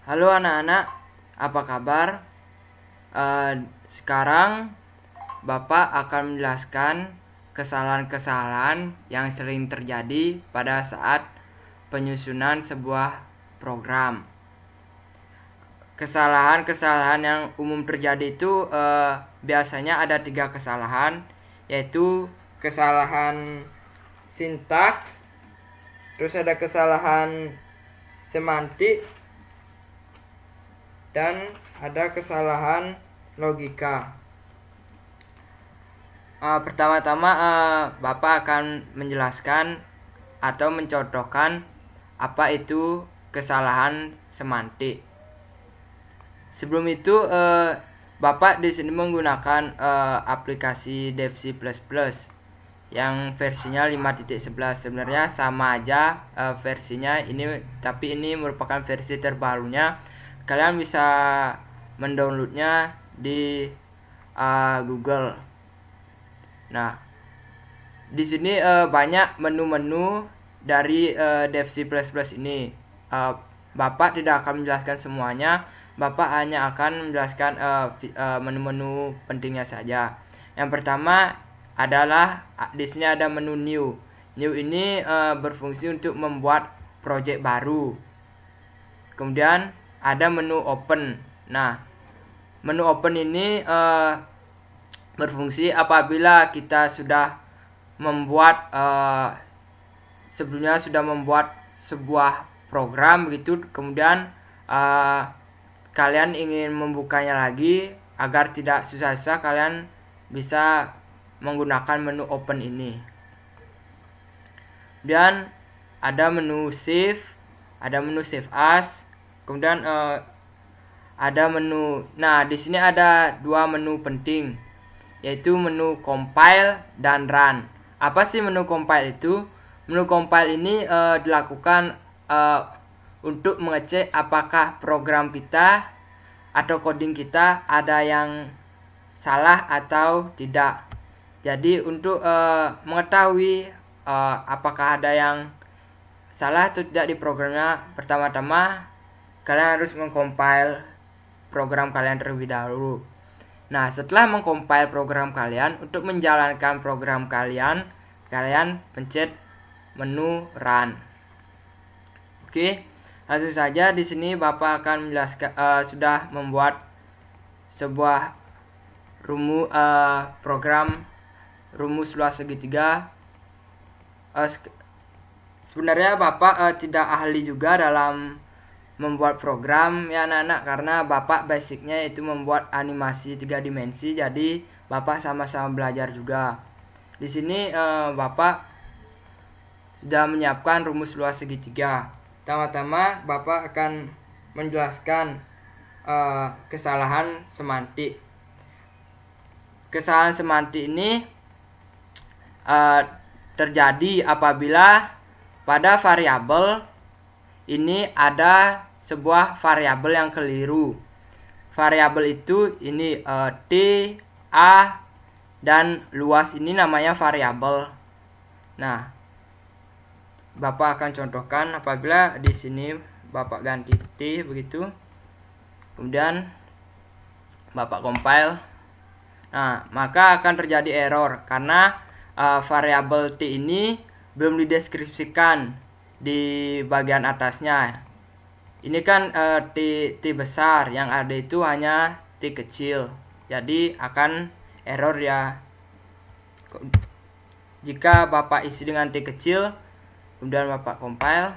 Halo anak-anak, apa kabar? Sekarang Bapak akan menjelaskan kesalahan-kesalahan yang sering terjadi pada saat penyusunan sebuah program. Kesalahan-kesalahan yang umum terjadi itu biasanya ada 3 kesalahan, yaitu kesalahan sintaks, terus ada kesalahan semantik, dan ada kesalahan logika. Pertama-tama Bapak akan menjelaskan atau mencontohkan apa itu kesalahan semantik. Sebelum itu Bapak di sini menggunakan aplikasi DevC++ yang versinya 5.11. Sebenarnya sama aja versinya ini, tapi ini merupakan versi terbarunya. Kalian bisa mendownloadnya di Google. Nah, di sini banyak menu-menu dari DevC++ ini. Bapak tidak akan menjelaskan semuanya. Bapak hanya akan menjelaskan menu-menu pentingnya saja. Yang pertama adalah di sini ada menu new. New ini berfungsi untuk membuat project baru. Kemudian ada menu open. Nah, menu open ini berfungsi apabila kita sudah membuat sebelumnya sudah membuat sebuah program begitu, kemudian kalian ingin membukanya lagi agar tidak susah-susah, kalian bisa menggunakan menu open ini. Kemudian ada menu save, ada menu save as, kemudian ada menu. Nah, di sini ada 2 menu penting, yaitu menu compile dan run. Apa sih menu compile itu? Menu compile ini dilakukan untuk mengecek apakah program kita atau coding kita ada yang salah atau tidak. Jadi untuk mengetahui apakah ada yang salah atau tidak di programnya, pertama-tama kalian harus mengcompile program kalian terlebih dahulu. Nah, setelah mengcompile program kalian, untuk menjalankan program kalian pencet menu run. Oke, langsung saja di sini Bapak akan menjelaskan sudah membuat sebuah program rumus luas segitiga. Sebenarnya Bapak tidak ahli juga dalam membuat program ya anak-anak, karena Bapak basicnya itu membuat animasi 3 dimensi, jadi Bapak sama-sama belajar juga. Di sini Bapak sudah menyiapkan rumus luas segitiga. Pertama-tama Bapak akan menjelaskan kesalahan semantik. Kesalahan semantik ini terjadi apabila pada variabel ini ada sebuah variabel yang keliru. Variabel itu ini t, a, dan luas ini namanya variabel. Nah, Bapak akan contohkan apabila di sini Bapak ganti t begitu. Kemudian Bapak compile. Nah, maka akan terjadi error karena variabel t ini belum dideskripsikan di bagian atasnya. Ini kan t besar, yang ada itu hanya t kecil, jadi akan error ya. Jika Bapak isi dengan t kecil, kemudian Bapak compile,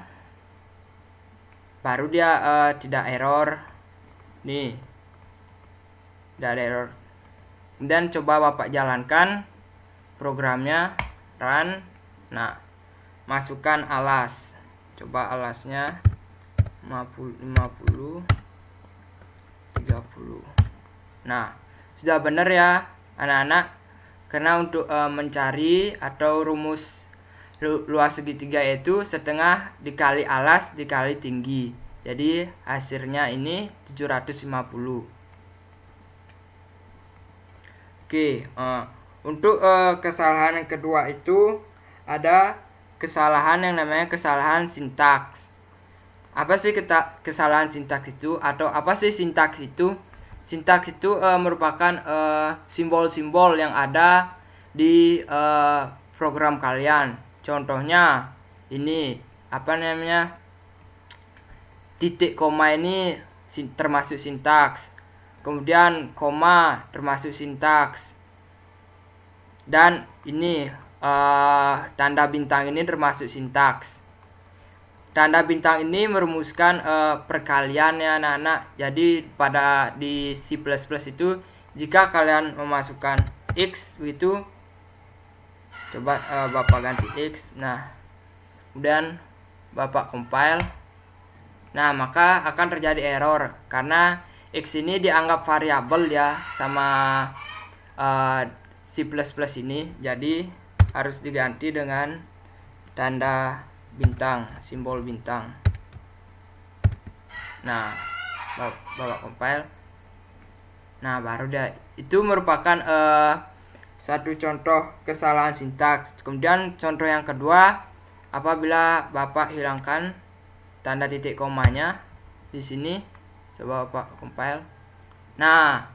baru dia tidak error. Nih, tidak ada error. Kemudian coba Bapak jalankan programnya, run. Nah, masukkan alas, coba alasnya 50, 30. Nah, sudah benar ya anak-anak, karena untuk mencari atau rumus luas segitiga itu setengah dikali alas dikali tinggi, jadi hasilnya ini 750. Oke, untuk kesalahan yang kedua itu ada kesalahan yang namanya kesalahan sintaks. Apa sih kesalahan sintaks itu, atau apa sih sintaks itu? Sintaks itu merupakan simbol-simbol yang ada di program kalian. Contohnya ini apa namanya, titik koma ini termasuk sintaks, kemudian koma termasuk sintaks, dan ini tanda bintang ini termasuk sintaks. Tanda bintang ini merumuskan perkalian ya anak-anak. Jadi di C++ itu jika kalian memasukkan X begitu, coba Bapak ganti X. Nah, kemudian Bapak compile. Nah, maka akan terjadi error karena X ini dianggap variabel ya sama C++ ini. Jadi harus diganti dengan tanda bintang, simbol bintang. Nah, Bapak compile. Nah, baru dia. Itu merupakan satu contoh kesalahan sintaks. Kemudian contoh yang kedua, apabila Bapak hilangkan tanda titik komanya di sini, coba Bapak compile. Nah,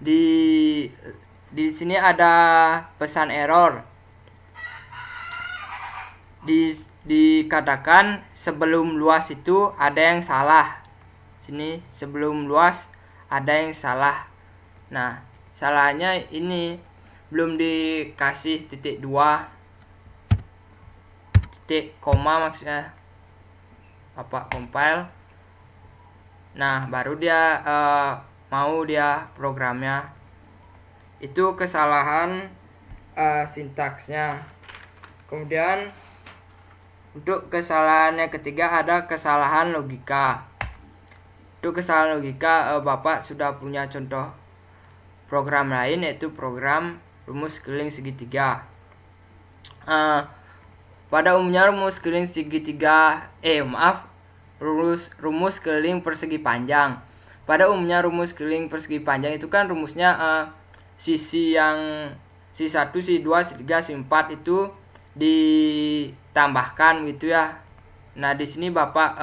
di sini ada pesan error. Dikatakan sebelum luas itu ada yang salah. Sini sebelum luas ada yang salah. Nah, salahnya ini belum dikasih titik 2 titik koma maksudnya. Bapak compile. Nah, baru dia mau dia programnya. Itu kesalahan sintaksnya. Kemudian untuk kesalahan yang ketiga ada kesalahan logika. Untuk kesalahan logika, Bapak sudah punya contoh program lain, yaitu program rumus keliling segitiga. Pada umumnya rumus keliling segitiga, rumus keliling persegi panjang. Pada umumnya rumus keliling persegi panjang itu kan rumusnya sisi yang C1, C2, C3, C4 itu ditambahkan gitu ya. Nah, di sini Bapak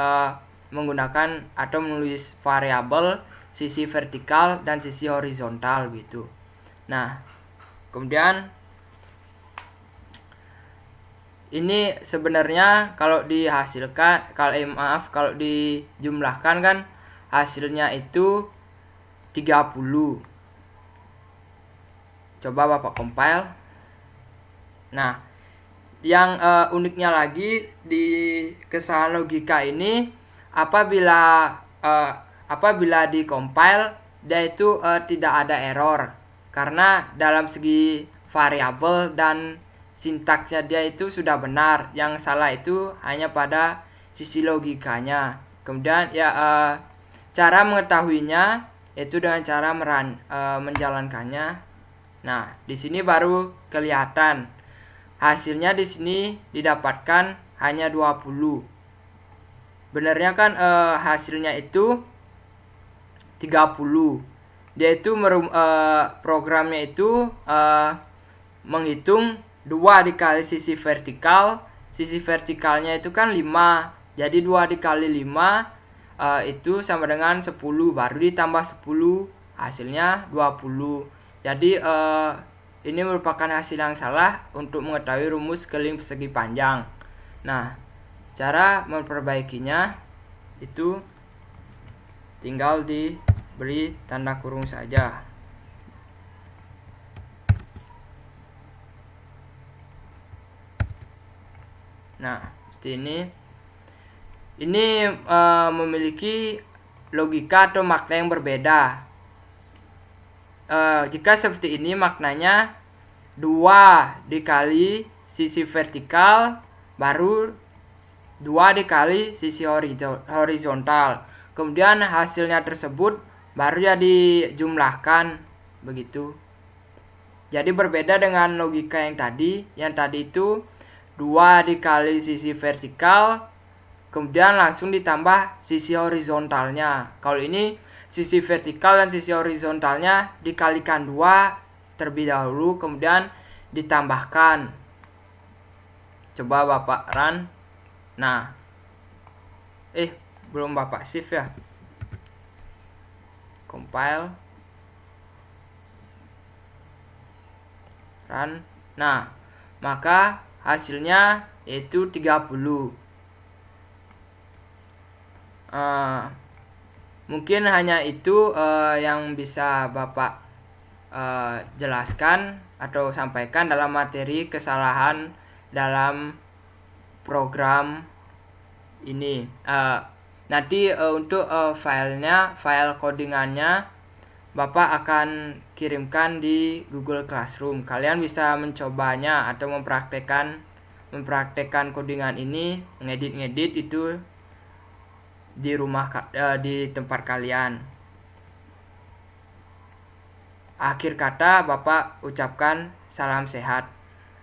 menggunakan atau menulis variabel sisi vertikal dan sisi horizontal gitu. Nah, kemudian ini sebenarnya kalau dihasilkan, kalau dijumlahkan kan hasilnya itu 30. Coba Bapak compile. Nah, yang uniknya lagi di kesalahan logika ini, apabila di compile dia itu tidak ada error karena dalam segi variabel dan sintaksnya dia itu sudah benar. Yang salah itu hanya pada sisi logikanya. Kemudian ya cara mengetahuinya yaitu dengan cara menjalankannya. Nah, di sini baru kelihatan. Hasilnya di sini didapatkan hanya 20. Benernya kan hasilnya itu 30. Dia itu programnya itu menghitung 2 dikali sisi vertikal. Sisi vertikalnya itu kan 5. Jadi 2 dikali 5 itu sama dengan 10. Baru ditambah 10, hasilnya 20. Jadi ini merupakan hasil yang salah untuk mengetahui rumus keliling persegi panjang. Nah, cara memperbaikinya itu tinggal diberi tanda kurung saja. Nah, seperti ini. Ini memiliki logika atau makna yang berbeda. Jika seperti ini maknanya 2 dikali sisi vertikal baru 2 dikali sisi horizontal. Kemudian hasilnya tersebut baru ya dijumlahkan begitu. Jadi berbeda dengan logika yang tadi. Yang tadi itu 2 dikali sisi vertikal kemudian langsung ditambah sisi horizontalnya. Kalau ini sisi vertikal dan sisi horizontalnya dikalikan 2 terlebih dahulu kemudian ditambahkan. Coba Bapak run. Nah, belum Bapak save ya. Compile, run. Nah, maka hasilnya yaitu 30. Mungkin hanya itu yang bisa Bapak jelaskan atau sampaikan dalam materi kesalahan dalam program ini. Nanti untuk file codingannya Bapak akan kirimkan di Google Classroom. Kalian bisa mencobanya atau mempraktekkan codingan ini, ngedit itu di rumah, di tempat kalian. Akhir kata Bapak ucapkan salam sehat.